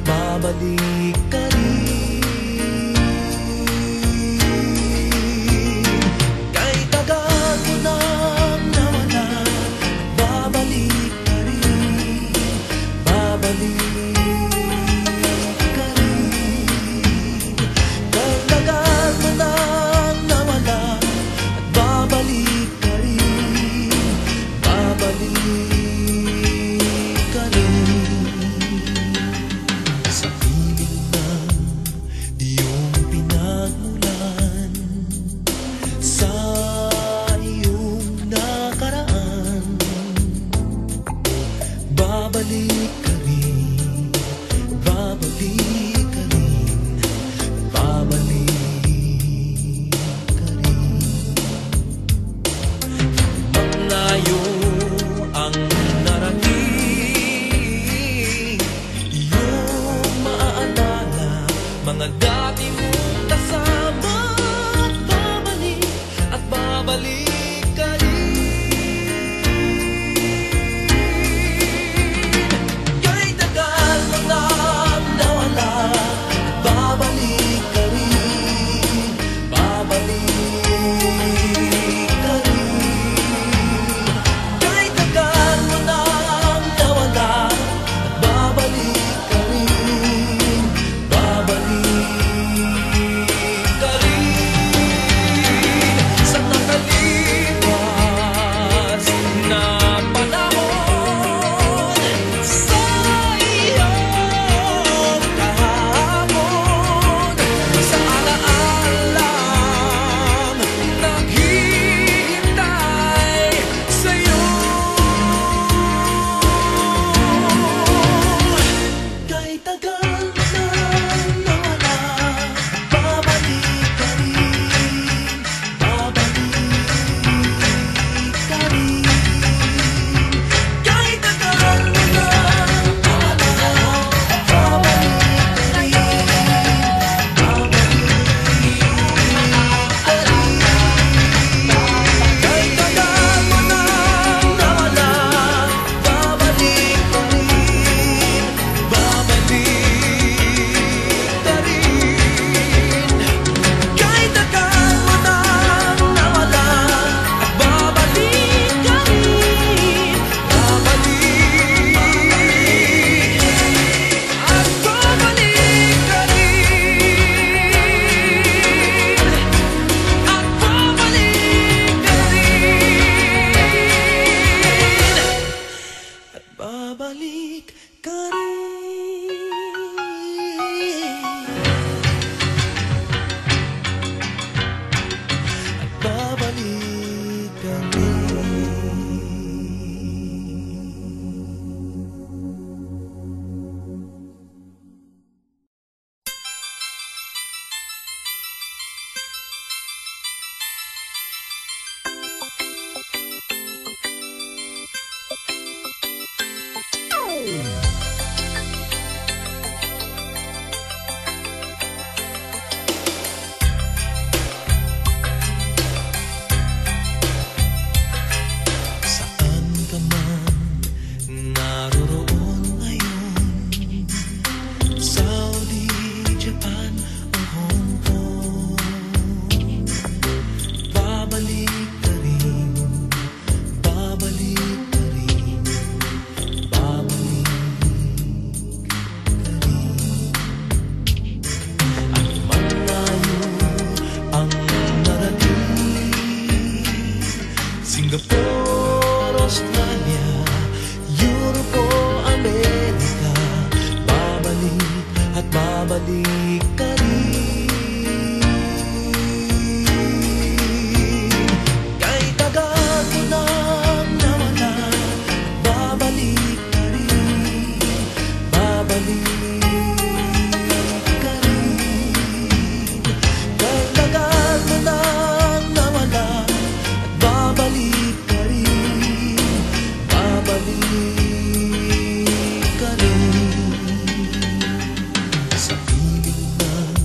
babalik ka rin. Kahit tagal mo nang nawala, babalik ka rin, babalik ka rin. Kahit tagal mo nang nawala, babalik ka rin, babalik ka rin. Sa piling ng iyong pinagmulan, sa iyong nakaraan, babalik ka rin, babalik ka rin, babalik ka rin. Malayo ang narating, iyong maaalala mga dati mong kasama, at babalik ka rin. Kahit tagal mo nang nawala, at babalik ka rin, babalik ka rin. Kahit tagal mo nang nawala, at babalik ka rin, babalik ka rin. Sa nakalipas na panahon, sa iyong kahapon, sa alaalang naghihintay sa'yo. Kahit tagal mo nang nawala, babalik ka rin, babalik ka rin. Kahit tagal mo nang nawala, babalik ka rin, babalik ka rin. Kahit tagal mo nang nawala, babalik ka rin, babalik ka rin. Kahit tagal mo nang nawala, at babalik ka rin, babalik at babalik ka rin, at babalik ka rin, at babalik ka rin, at babalik ka Saan ka man naroroon ngayon, Saudi, Japan o Hong Kong, babalik ka rin, babalik ka rin, babalik ka rin. At malayo ang narating, Singapore, Australia, Europe o Amerika, babalik at babalik ka rin. Kahit tagal mo nang nawala, babalik ka rin, babalik ka rin. Kahit tagal mo nang nawala, at babalik ka rin, babalik ka rin. Sa piling ng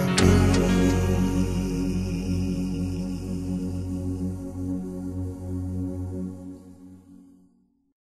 நீ